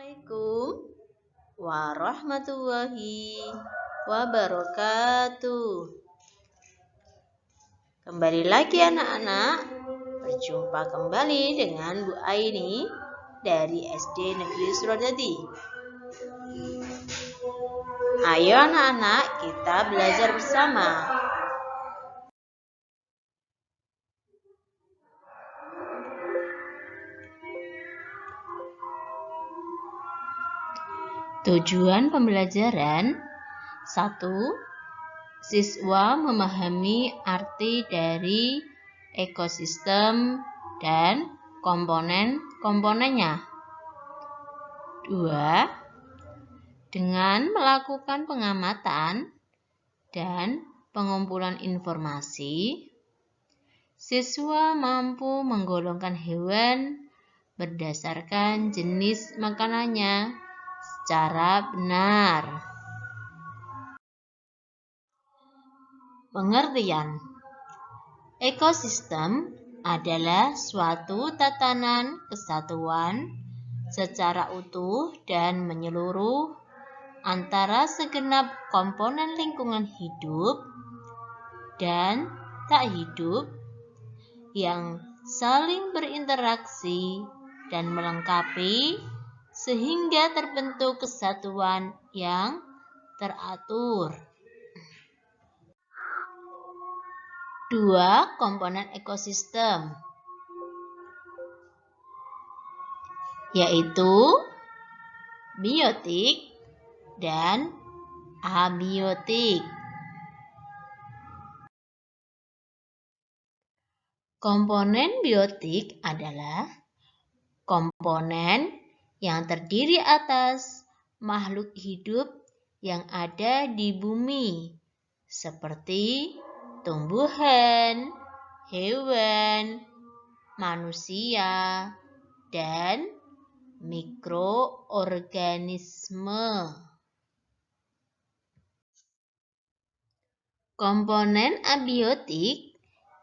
Assalamualaikum warahmatullahi wabarakatuh. Kembali lagi anak-anak, berjumpa kembali dengan Bu Aini dari SD Negeri Suradadi. Ayo anak-anak, kita belajar bersama. Tujuan pembelajaran 1. Siswa memahami arti dari ekosistem dan komponen-komponennya. 2. Dengan melakukan pengamatan dan pengumpulan informasi, siswa mampu menggolongkan hewan berdasarkan jenis makanannya secara benar. Pengertian: ekosistem adalah suatu tatanan kesatuan secara utuh dan menyeluruh antara segenap komponen lingkungan hidup dan tak hidup yang saling berinteraksi dan melengkapi sehingga terbentuk kesatuan yang teratur. 2 komponen ekosistem, yaitu biotik dan abiotik. Komponen biotik adalah komponen yang terdiri atas makhluk hidup yang ada di bumi, seperti tumbuhan, hewan, manusia, dan mikroorganisme. Komponen abiotik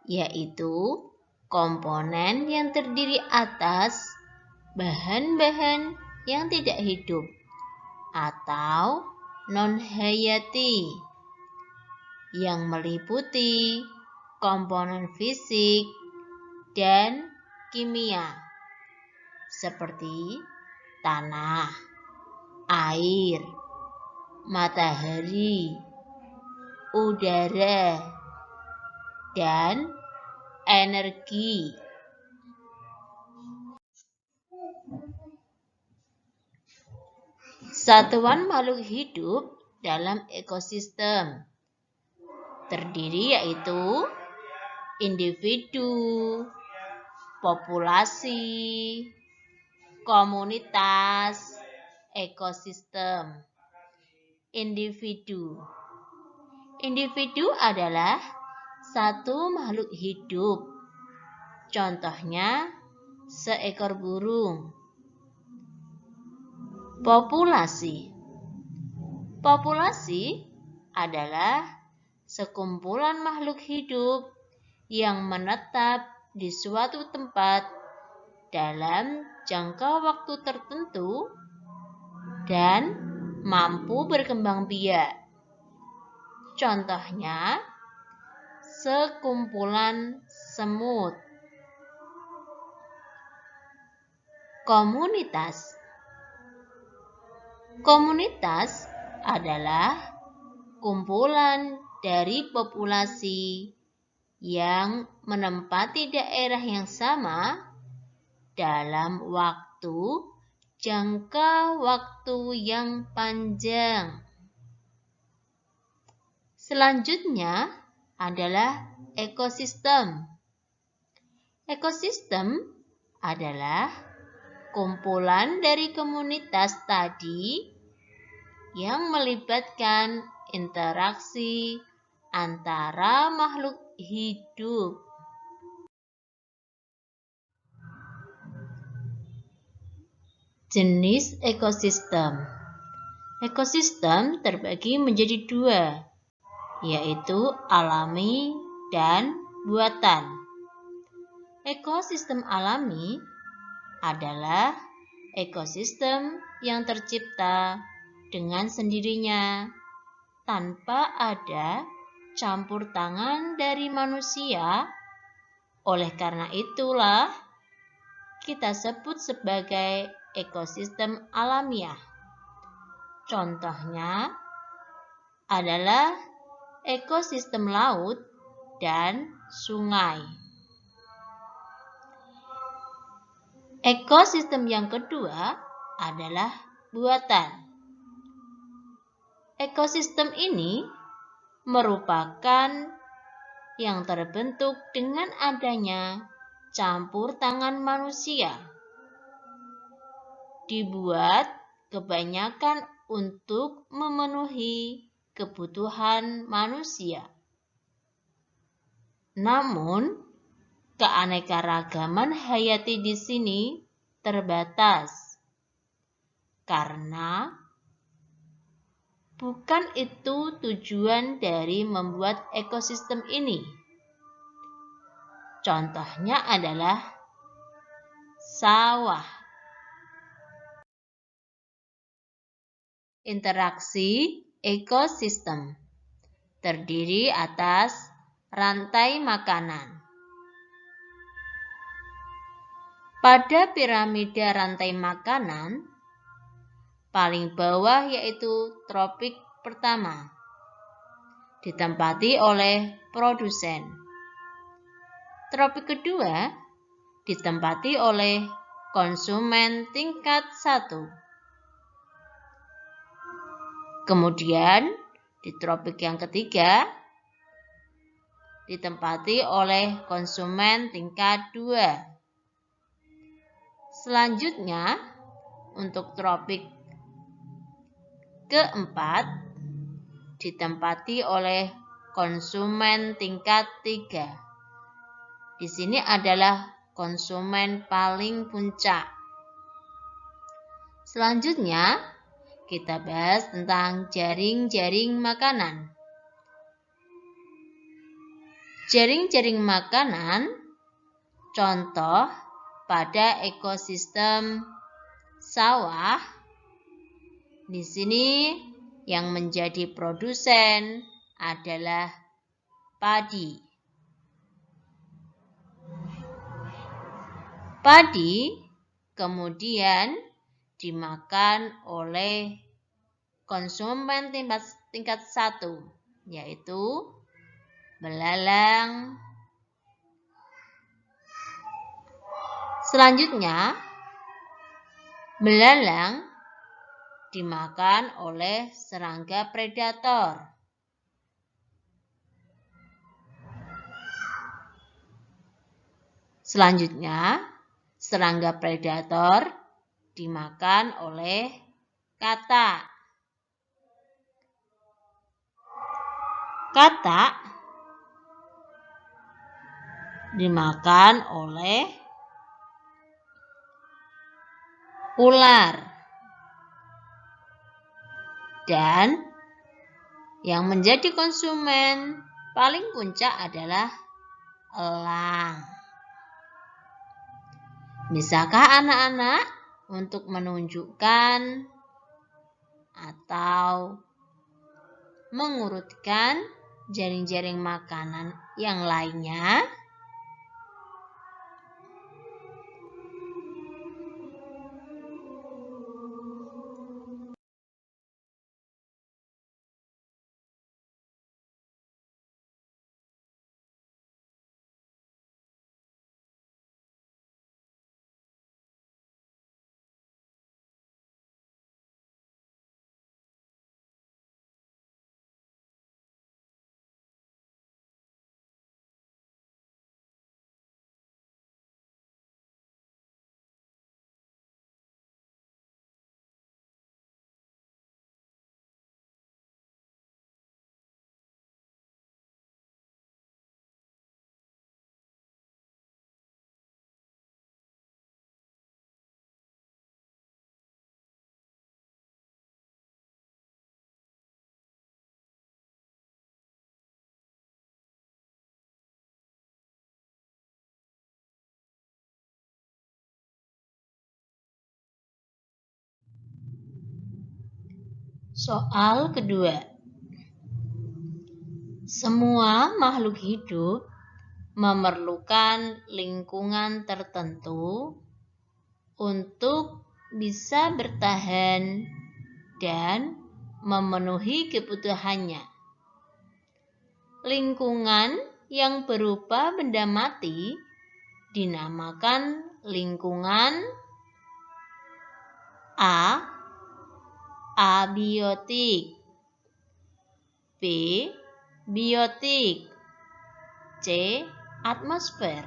yaitu komponen yang terdiri atas bahan-bahan yang tidak hidup atau non-hayati yang meliputi komponen fisik dan kimia seperti tanah, air, matahari, udara, dan energi. Satuan makhluk hidup dalam ekosistem terdiri yaitu individu, populasi, komunitas, ekosistem. Individu adalah satu makhluk hidup. Contohnya seekor burung. Populasi adalah sekumpulan makhluk hidup yang menetap di suatu tempat dalam jangka waktu tertentu dan mampu berkembang biak. Contohnya sekumpulan semut. Komunitas adalah kumpulan dari populasi yang menempati daerah yang sama dalam jangka waktu yang panjang. Selanjutnya adalah ekosistem. Ekosistem adalah kumpulan dari komunitas tadi yang melibatkan interaksi antara makhluk hidup. Jenis ekosistem. Ekosistem terbagi menjadi 2, yaitu alami dan buatan. Ekosistem alami adalah ekosistem yang tercipta dengan sendirinya tanpa ada campur tangan dari manusia. Oleh karena itulah kita sebut sebagai ekosistem alamiah. Contohnya adalah ekosistem laut dan sungai. Ekosistem yang kedua adalah buatan. Ekosistem ini merupakan yang terbentuk dengan adanya campur tangan manusia. Dibuat kebanyakan untuk memenuhi kebutuhan manusia. Namun, keanekaragaman hayati di sini terbatas karena bukan itu tujuan dari membuat ekosistem ini. Contohnya adalah sawah. Interaksi ekosistem terdiri atas rantai makanan. Pada piramida rantai makanan, paling bawah yaitu tropik pertama, ditempati oleh produsen. Tropik kedua ditempati oleh konsumen tingkat 1. Kemudian di tropik yang ketiga ditempati oleh konsumen tingkat 2. Selanjutnya untuk tropik keempat ditempati oleh konsumen tingkat 3. Di sini adalah konsumen paling puncak. Selanjutnya kita bahas tentang jaring-jaring makanan. Jaring-jaring makanan contoh pada ekosistem sawah. Di sini yang menjadi produsen adalah padi. Padi kemudian dimakan oleh konsumen tingkat 1, yaitu belalang. Selanjutnya, belalang dimakan oleh serangga predator. Selanjutnya, serangga predator dimakan oleh katak. Katak dimakan oleh ular. Dan yang menjadi konsumen paling puncak adalah elang. Bisakah anak-anak untuk menunjukkan atau mengurutkan jaring-jaring makanan yang lainnya? Soal kedua. Semua makhluk hidup memerlukan lingkungan tertentu untuk bisa bertahan dan memenuhi kebutuhannya. Lingkungan yang berupa benda mati dinamakan lingkungan abiotik, B. biotik, C. atmosfer.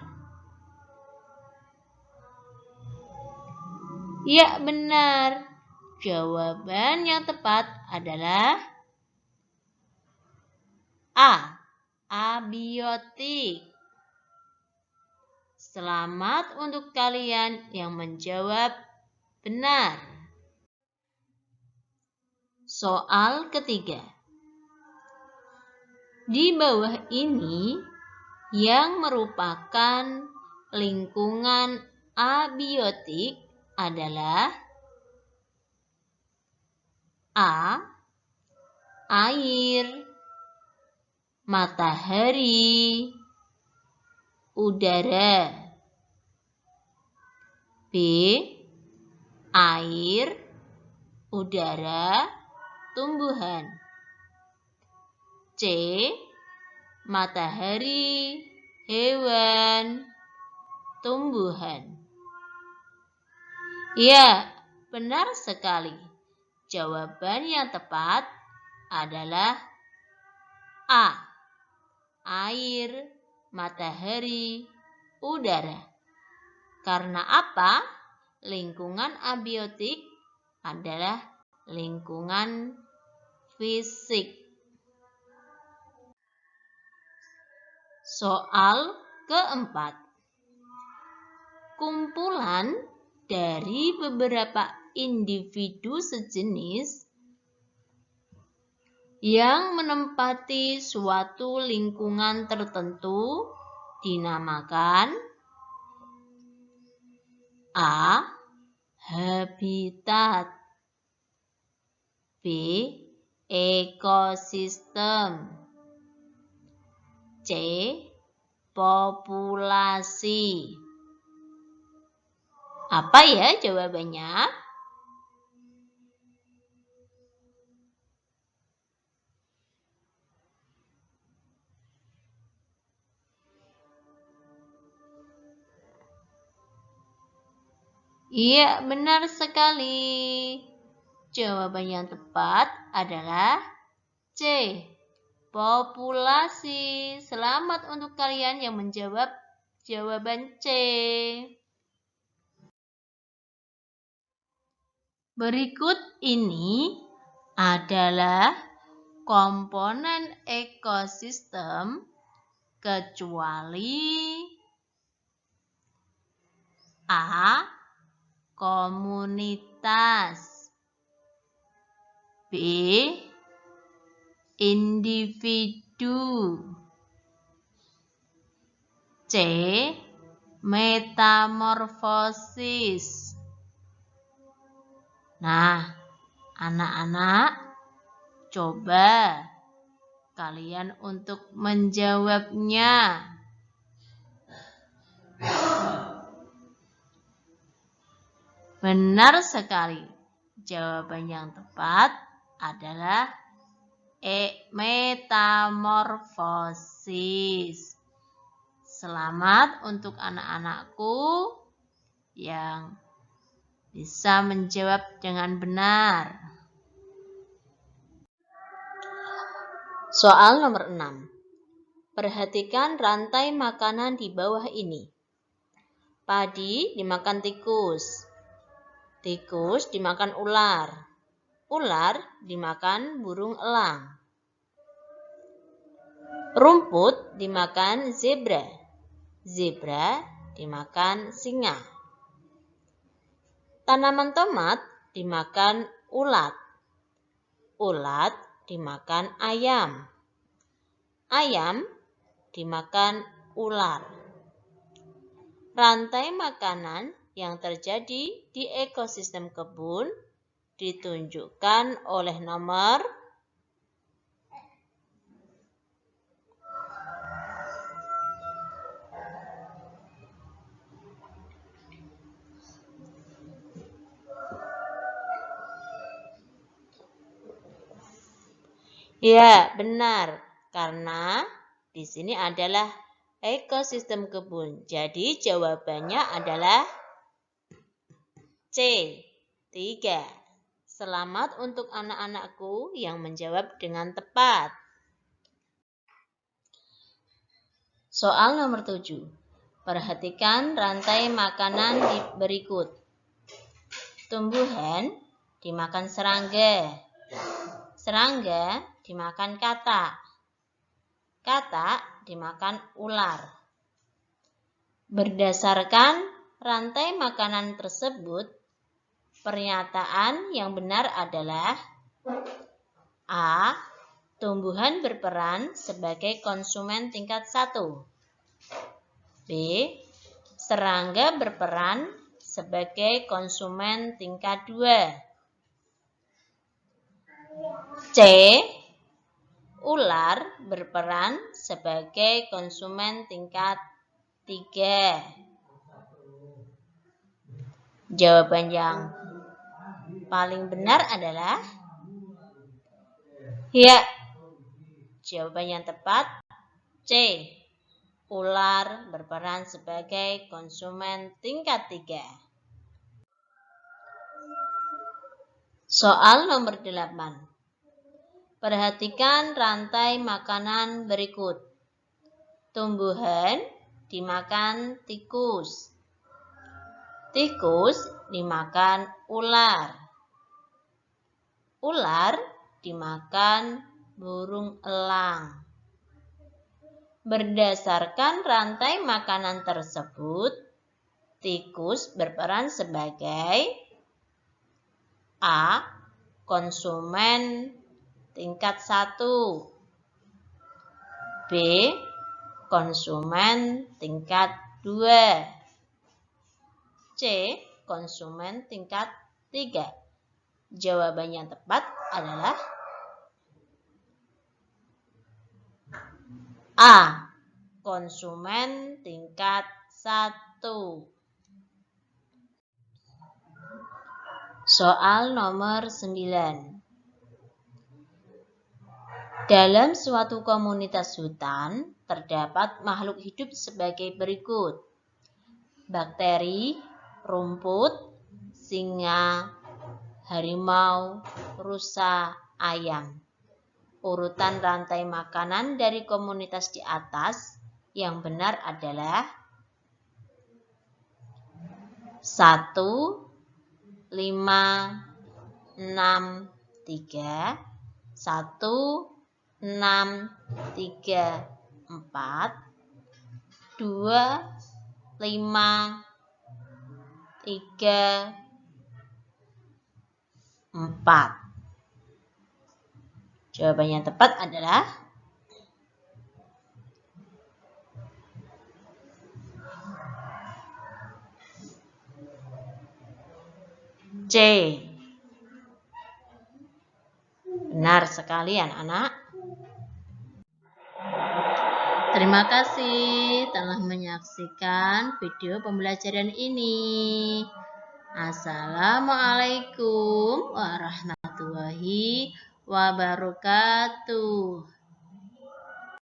Ya, benar. Jawaban yang tepat adalah A. abiotik. Selamat untuk kalian yang menjawab benar. Soal ketiga. Di bawah ini yang merupakan lingkungan abiotik adalah A. air, matahari, udara. B. air, udara, tumbuhan. C. matahari, hewan, tumbuhan. Ya, benar sekali. Jawaban yang tepat adalah A. air, matahari, udara. Karena apa? Lingkungan abiotik adalah lingkungan fisik. Soal keempat. Kumpulan dari beberapa individu sejenis yang menempati suatu lingkungan tertentu dinamakan A. habitat, B. ekosistem, C. populasi. Apa ya jawabannya? Iya, benar sekali. Jawaban yang tepat adalah C. populasi. Selamat untuk kalian yang menjawab jawaban C. Berikut ini adalah komponen ekosistem kecuali A. komunitas, B. individu, C. metamorfosis. Nah, anak-anak, coba kalian untuk menjawabnya. Benar sekali. Jawaban yang tepat adalah metamorfosis. Selamat untuk anak-anakku yang bisa menjawab dengan benar. Soal nomor 6. Perhatikan rantai makanan di bawah ini. Padi dimakan tikus. Tikus dimakan ular. Ular dimakan burung elang. Rumput dimakan zebra. Zebra dimakan singa. Tanaman tomat dimakan ulat. Ulat dimakan ayam. Ayam dimakan ular. Rantai makanan yang terjadi di ekosistem kebun ditunjukkan oleh nomor ya, benar. Karena di sini adalah ekosistem kebun. Jadi jawabannya adalah C, 3. Selamat untuk anak-anakku yang menjawab dengan tepat. Soal nomor 7. Perhatikan rantai makanan berikut. Tumbuhan dimakan serangga. Serangga dimakan katak. Katak dimakan ular. Berdasarkan rantai makanan tersebut, pernyataan yang benar adalah A. Tumbuhan berperan sebagai konsumen tingkat 1. B. Serangga berperan sebagai konsumen tingkat 2. C. Ular berperan sebagai konsumen tingkat 3. Jawaban yang paling benar adalah ya. Jawaban yang tepat C. Ular berperan sebagai konsumen tingkat 3. Soal nomor 8. Perhatikan rantai makanan berikut. Tumbuhan dimakan tikus. Tikus dimakan ular. Ular dimakan burung elang. Berdasarkan rantai makanan tersebut, tikus berperan sebagai A. Konsumen tingkat 1. B. Konsumen tingkat 2. C. Konsumen tingkat 3. Jawaban yang tepat adalah A. Konsumen tingkat 1. Soal nomor 9. Dalam suatu komunitas hutan, terdapat makhluk hidup sebagai berikut. Bakteri, rumput, singa, harimau, rusa, ayam. Urutan rantai makanan dari komunitas di atas yang benar adalah 1, 5, 6, 3, 1, 6, 3, 4, 2, 5, 3, 4. Jawaban yang tepat adalah C. Benar sekali anak-anak. Terima kasih telah menyaksikan video pembelajaran ini. Assalamualaikum warahmatullahi wabarakatuh.